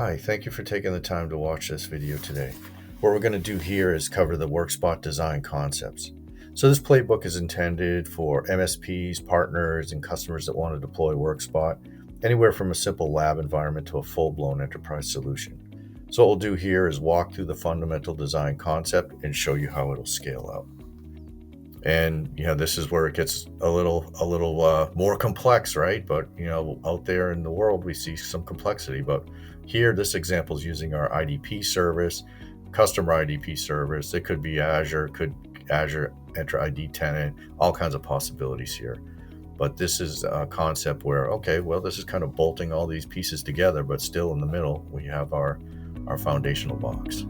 Hi, thank you for taking the time to watch this video today. What we're going to do here is cover the Workspot design concepts. So this playbook is intended for MSPs, partners, and customers that want to deploy Workspot, anywhere from a simple lab environment to a full-blown enterprise solution. So what we'll do here is walk through the fundamental design concept and show you how it'll scale out. And this is where it gets a little more complex, right? But out there in the world we see some complexity. But here, this example is using our IDP service, customer IDP service. It could be Azure, could Azure Entra ID tenant, all kinds of possibilities here. But this is a concept where, okay, well, this is kind of bolting all these pieces together, but still in the middle we have our foundational box.